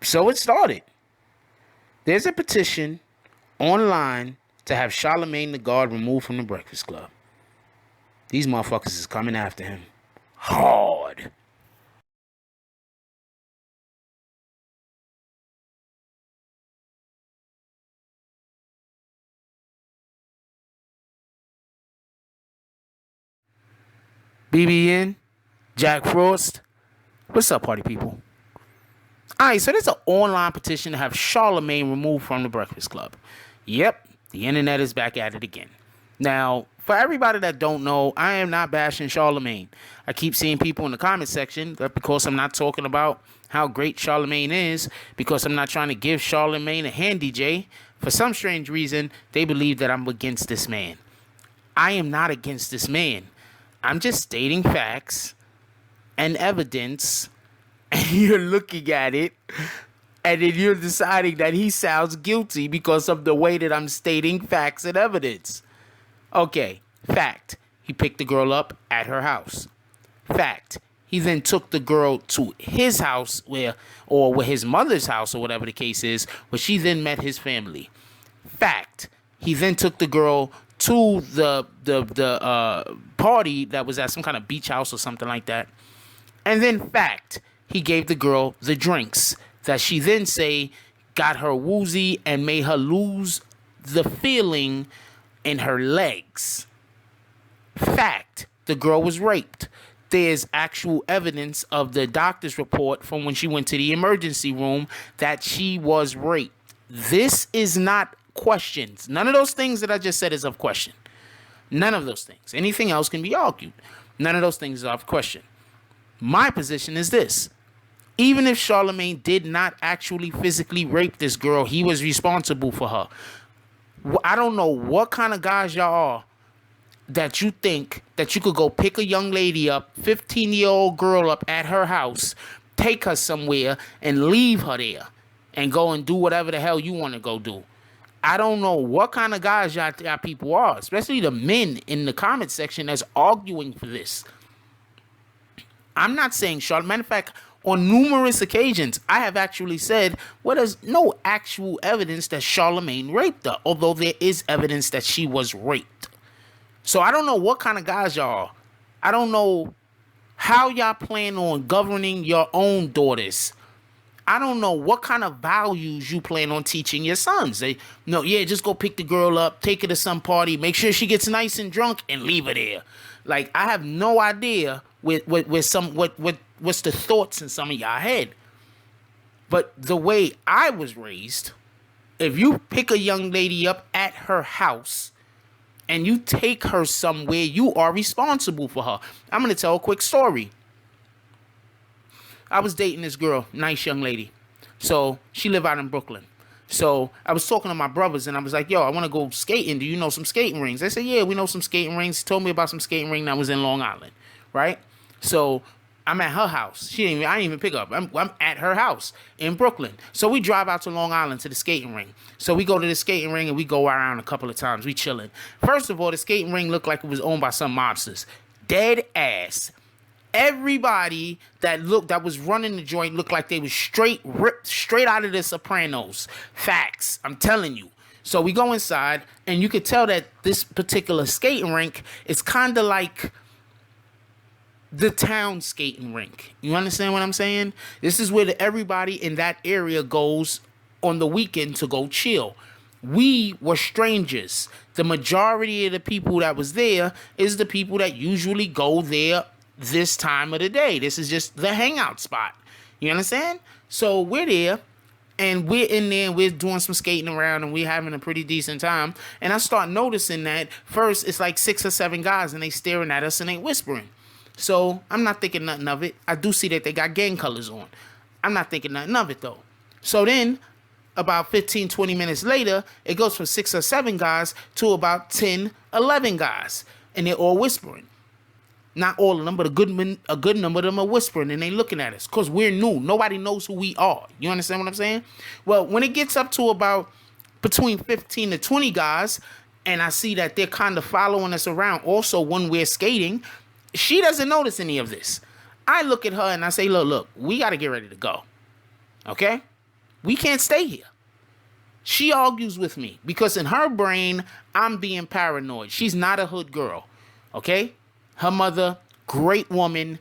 So it started. There's a petition online to have Charlamagne the God removed from the Breakfast Club. These motherfuckers is coming after him hard. BBN, Jack Frost, what's up, party people? Alright, so there's an online petition to have Charlamagne removed from the Breakfast Club. Yep, the internet is back at it again. Now, for everybody that don't know, I am not bashing Charlamagne. I keep seeing people in the comment section that because I'm not talking about how great Charlamagne is, because I'm not trying to give Charlamagne a hand DJ, for some strange reason, they believe that I'm against this man. I am not against this man. I'm just stating facts and evidence, and you're looking at it, and then you're deciding that he sounds guilty because of the way that I'm stating facts and evidence. Okay, fact. He picked the girl up at her house. Fact. He then took the girl to his house or his mother's house or whatever the case is, where she then met his family. Fact. He then took the girl to the party that was at some kind of beach house or something like that. And then fact. He gave the girl the drinks that she then say got her woozy and made her lose the feeling in her legs. Fact, the girl was raped. There's actual evidence of the doctor's report from when she went to the emergency room that she was raped. This is not questions. None of those things that I just said is of question. None of those things. Anything else can be argued. None of those things are of question. My position is this. Even if Charlamagne did not actually physically rape this girl, he was responsible for her. I don't know what kind of guys y'all are that you think that you could go pick a young lady up, 15-year-old girl up at her house, take her somewhere and leave her there and go and do whatever the hell you want to go do. I don't know what kind of guys y'all people are, especially the men in the comment section that's arguing for this. I'm not saying Charlamagne. Matter of fact, on numerous occasions, I have actually said, well, there's no actual evidence that Charlamagne raped her, although there is evidence that she was raped. So I don't know what kind of guys y'all are. I don't know how y'all plan on governing your own daughters. I don't know what kind of values you plan on teaching your sons. Just go pick the girl up, take her to some party, make sure she gets nice and drunk, and leave her there. Like, I have no idea what's the thoughts in some of y'all head. But the way I was raised, if you pick a young lady up at her house and you take her somewhere, you are responsible for her. I'm going to tell a quick story. I was dating this girl, nice young lady. So she lived out in Brooklyn. So I was talking to my brothers and I was like, yo, I want to go skating. Do you know some skating rings? They said, yeah, we know some skating rings. He told me about some skating ring that was in Long Island, right? So I'm at her house. I didn't even pick up. I'm at her house in Brooklyn. So we drive out to Long Island to the skating ring. So we go to the skating ring and we go around a couple of times. We chilling. First of all, the skating ring looked like it was owned by some mobsters. Dead ass. Everybody that was running the joint looked like they was ripped straight out of the Sopranos. Facts. I'm telling you. So we go inside and you could tell that this particular skating rink is kind of like the town skating rink. You understand what I'm saying? This is where everybody in that area goes on the weekend to go chill. We were strangers. The majority of the people that was there is the people that usually go there this time of the day. This is just the hangout spot. You understand? So we're there and we're in there and we're doing some skating around and we're having a pretty decent time. And I start noticing that first it's like 6 or 7 guys and they staring at us and they whispering. So I'm not thinking nothing of it. I do see that they got gang colors on. I'm not thinking nothing of it though. So then about 15, 20 minutes later, it goes from 6 or 7 guys to about 10, 11 guys. And they're all whispering. Not all of them, but a good number of them are whispering and they looking at us because we're new. Nobody knows who we are. You understand what I'm saying? Well, when it gets up to about between 15 to 20 guys, and I see that they're kind of following us around also when we're skating, she doesn't notice any of this. I look at her and I say, look, we got to get ready to go. Okay? We can't stay here. She argues with me because in her brain, I'm being paranoid. She's not a hood girl, okay? Her mother, great woman,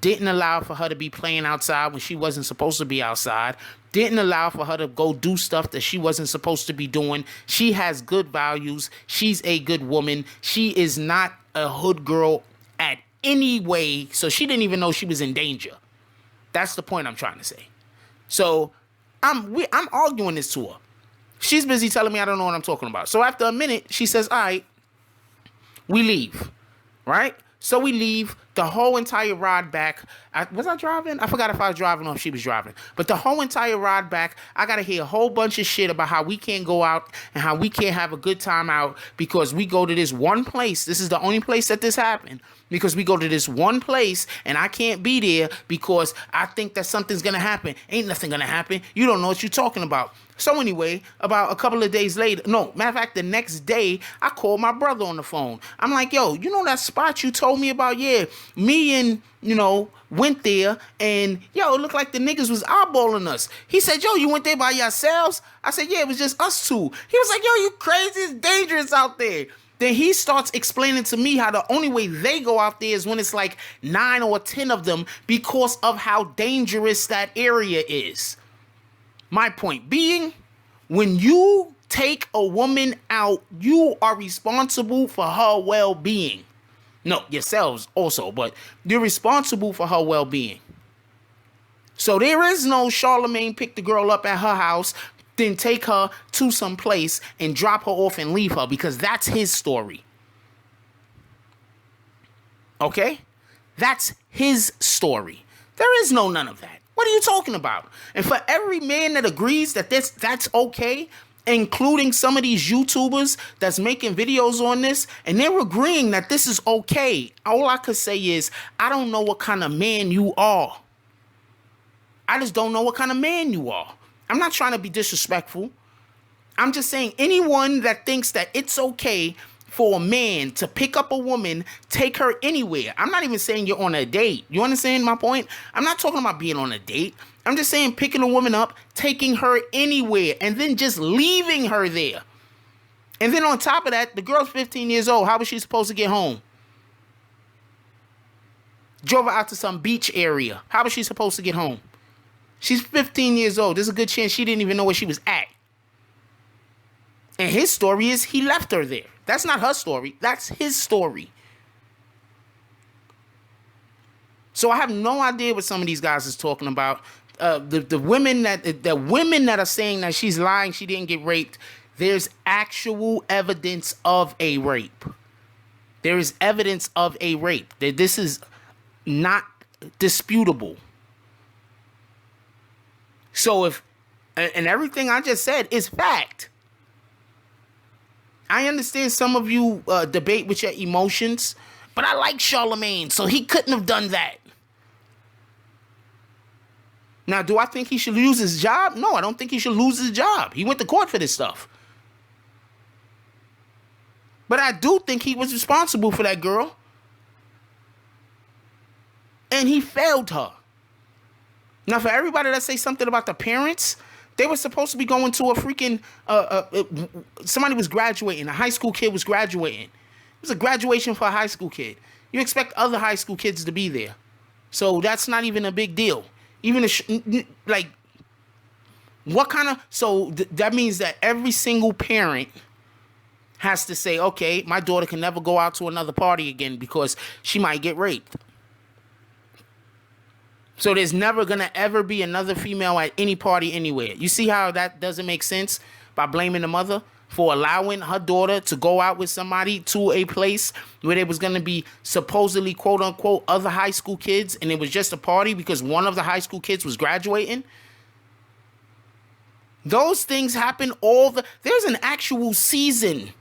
didn't allow for her to be playing outside when she wasn't supposed to be outside. Didn't allow for her to go do stuff that she wasn't supposed to be doing. She has good values. She's a good woman. She is not a hood girl at any way. So she didn't even know she was in danger. That's the point I'm trying to say. So I'm arguing this to her. She's busy telling me I don't know what I'm talking about. So after a minute, she says, all right, we leave. Right? So we leave. The whole entire ride back. Was I driving? I forgot if I was driving or if she was driving. But the whole entire ride back, I got to hear a whole bunch of shit about how we can't go out and how we can't have a good time out because we go to this one place. This is the only place that this happened. Because we go to this one place and I can't be there because I think that something's going to happen. Ain't nothing going to happen. You don't know what you're talking about. So anyway, about a couple of days later, no, matter of fact, the next day, I called my brother on the phone. I'm like, yo, you know that spot you told me about? Yeah, me and, went there and, yo, it looked like the niggas was eyeballing us. He said, yo, you went there by yourselves? I said, yeah, it was just us two. He was like, yo, you crazy, it's dangerous out there. Then he starts explaining to me how the only way they go out there is when it's like 9 or 10 of them because of how dangerous that area is. My point being, when you take a woman out, you are responsible for her well-being. No, yourselves also, but you're responsible for her well-being. So there is no Charlamagne pick the girl up at her house, then take her to some place and drop her off and leave her because that's his story. Okay? That's his story. There is none of that. What are you talking about? And for every man that agrees that that's okay, including some of these YouTubers that's making videos on this, and they're agreeing that this is okay, all I could say is, I don't know what kind of man you are. I just don't know what kind of man you are. I'm not trying to be disrespectful. I'm just saying anyone that thinks that it's okay for a man to pick up a woman, take her anywhere. I'm not even saying you're on a date. You understand my point? I'm not talking about being on a date. I'm just saying picking a woman up, taking her anywhere, and then just leaving her there. And then on top of that, the girl's 15 years old. How was she supposed to get home? Drove her out to some beach area. How was she supposed to get home? She's 15 years old. There's a good chance she didn't even know where she was at. And his story is he left her there. That's not her story. That's his story. So I have no idea what some of these guys is talking about. The women that are saying that she's lying, she didn't get raped. There's actual evidence of a rape. There is evidence of a rape. This is not disputable. So and everything I just said is fact. I understand some of you debate with your emotions, but I like Charlamagne, so he couldn't have done that. Now, do I think he should lose his job? No, I don't think he should lose his job. He went to court for this stuff. But I do think he was responsible for that girl. And he failed her. Now, for everybody that say something about the parents, they were supposed to be going to a freaking, somebody was graduating. A high school kid was graduating. It was a graduation for a high school kid. You expect other high school kids to be there. So that's not even a big deal. Even what kind of, so that means that every single parent has to say, okay, my daughter can never go out to another party again because she might get raped. So there's never going to ever be another female at any party anywhere. You see how that doesn't make sense by blaming the mother for allowing her daughter to go out with somebody to a place where there was going to be supposedly, quote unquote, other high school kids, and it was just a party because one of the high school kids was graduating. Those things happen there's an actual season.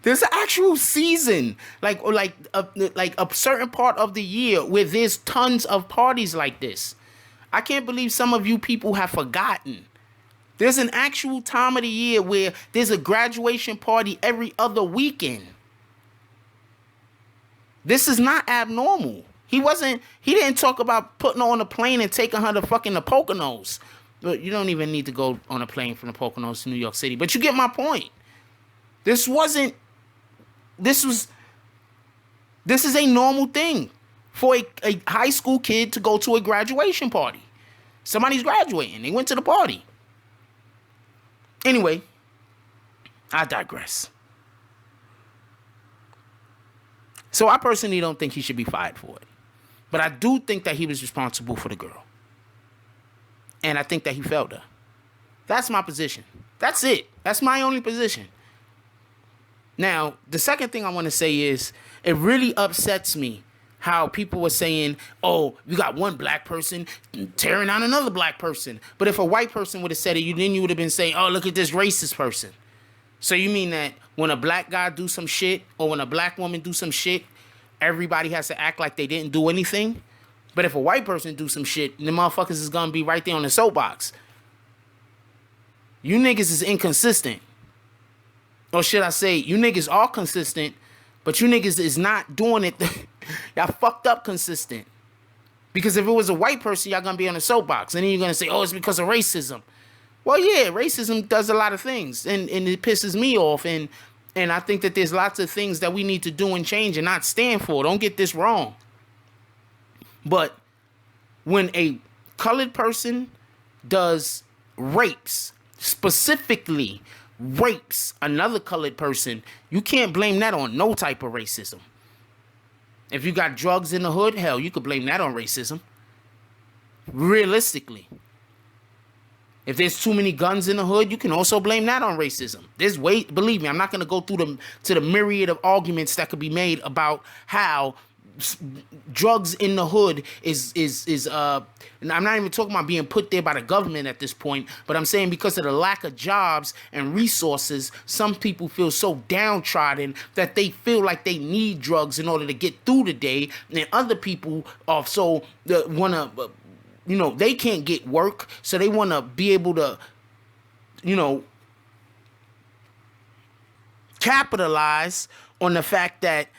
There's an actual season, like a certain part of the year where there's tons of parties like this. I can't believe some of you people have forgotten. There's an actual time of the year where there's a graduation party every other weekend. This is not abnormal. He didn't talk about putting her on a plane and taking her to fucking the Poconos. But you don't even need to go on a plane from the Poconos to New York City. But you get my point. This is a normal thing for a high school kid to go to a graduation party. Somebody's graduating. They went to the party. Anyway, I digress. So I personally don't think he should be fired for it. But I do think that he was responsible for the girl. And I think that he failed her. That's my position. That's it. That's my only position. Now, the second thing I want to say is, it really upsets me how people were saying, oh, you got one black person tearing down another black person. But if a white person would have said it, then you would have been saying, oh, look at this racist person. So you mean that when a black guy do some shit, or when a black woman do some shit, everybody has to act like they didn't do anything? But if a white person do some shit, the motherfuckers is gonna be right there on the soapbox. You niggas is inconsistent. Or should I say, you niggas are consistent, but you niggas is not doing it. Y'all fucked up consistent. Because if it was a white person, y'all gonna be on the soapbox. And then you're gonna say, oh, it's because of racism. Well, yeah, racism does a lot of things. And it pisses me off. And I think that there's lots of things that we need to do and change and not stand for. Don't get this wrong. But when a colored person does rapes, specifically rapes another colored person, you can't blame that on no type of racism. If you got drugs in the hood, hell, you could blame that on racism. Realistically. If there's too many guns in the hood, you can also blame that on racism. Believe me, I'm not going to go through the myriad of arguments that could be made about how drugs in the hood is and I'm not even talking about being put there by the government at this point, but I'm saying because of the lack of jobs and resources, some people feel so downtrodden that they feel like they need drugs in order to get through the day, and other people are so want to they can't get work, so they want to be able to capitalize on the fact that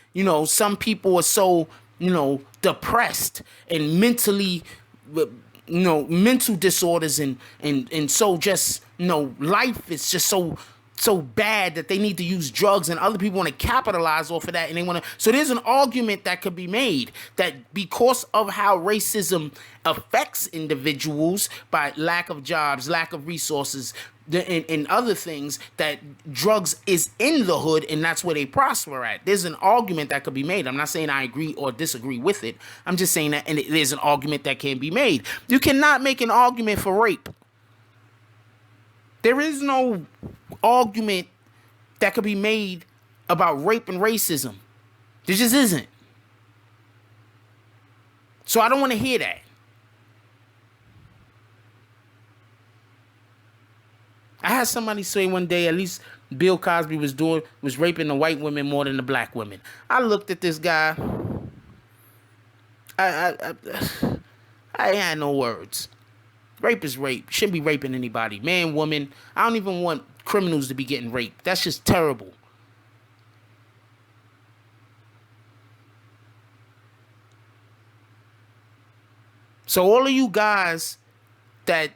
some people are so depressed and mentally mental disorders and so just life is just so bad that they need to use drugs, and other people want to capitalize off of that, and they want to. So there's an argument that could be made that because of how racism affects individuals by lack of jobs, lack of resources, and other things, that drugs is in the hood and that's where they prosper at. There's an argument that could be made. I'm not saying I agree or disagree with it. I'm just saying that, and there's an argument that can be made. You cannot make an argument for rape. There is no argument that could be made about rape and racism. There just isn't. So I don't want to hear that. I had somebody say one day, at least Bill Cosby was raping the white women more than the black women. I looked at this guy. I had no words. Rape is rape. Shouldn't be raping anybody. Man, woman. I don't even want criminals to be getting raped. That's just terrible. So all of you guys that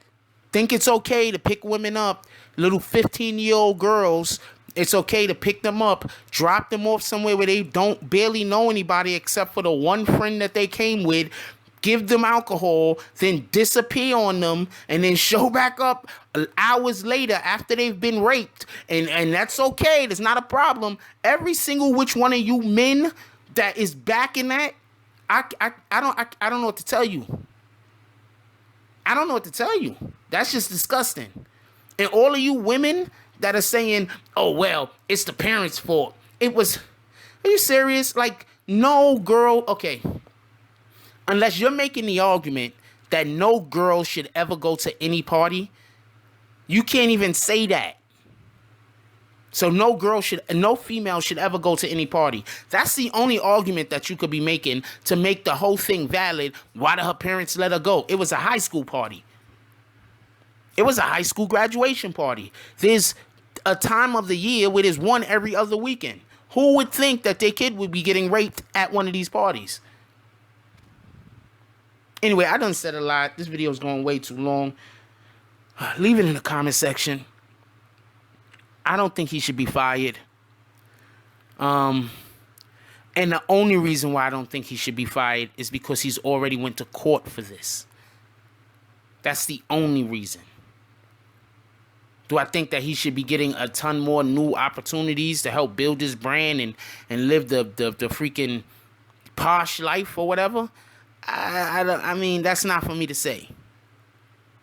think it's okay to pick women up, little 15-year-old girls, it's okay to pick them up, drop them off somewhere where they don't barely know anybody except for the one friend that they came with, give them alcohol, then disappear on them, and then show back up hours later after they've been raped. And that's okay. That's not a problem. Every single which one of you men that is back in that, I don't know what to tell you. I don't know what to tell you. That's just disgusting. And all of you women that are saying, oh, well, it's the parents' fault. Are you serious? Like, no, girl. Okay. Unless you're making the argument that no girl should ever go to any party, you can't even say that. So no female should ever go to any party. That's the only argument that you could be making to make the whole thing valid. Why did her parents let her go? It was a high school party. It was a high school graduation party. There's a time of the year where there's one every other weekend. Who would think that their kid would be getting raped at one of these parties? Anyway, I done said a lot. This video is going way too long. Leave it in the comment section. I don't think he should be fired. And the only reason why I don't think he should be fired is because he's already went to court for this. That's the only reason. Do I think that he should be getting a ton more new opportunities to help build his brand and live the freaking posh life or whatever? I mean, that's not for me to say.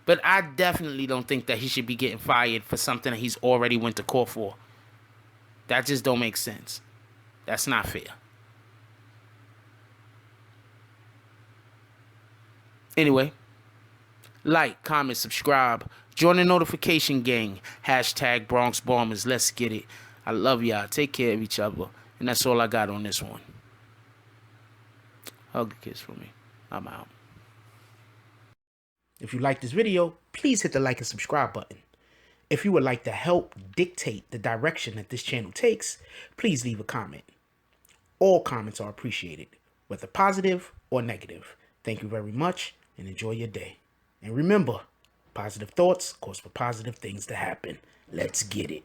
But I definitely don't think that he should be getting fired for something that he's already went to court for. That just don't make sense. That's not fair. Anyway, like, comment, subscribe. Join the notification gang. Hashtag Bronx Bombers. Let's get it. I love y'all. Take care of each other. And that's all I got on this one. Hug a kiss for me. I'm out. If you like this video, please hit the like and subscribe button. If you would like to help dictate the direction that this channel takes, please leave a comment. All comments are appreciated, whether positive or negative. Thank you very much and enjoy your day. And remember, positive thoughts cause for positive things to happen. Let's get it.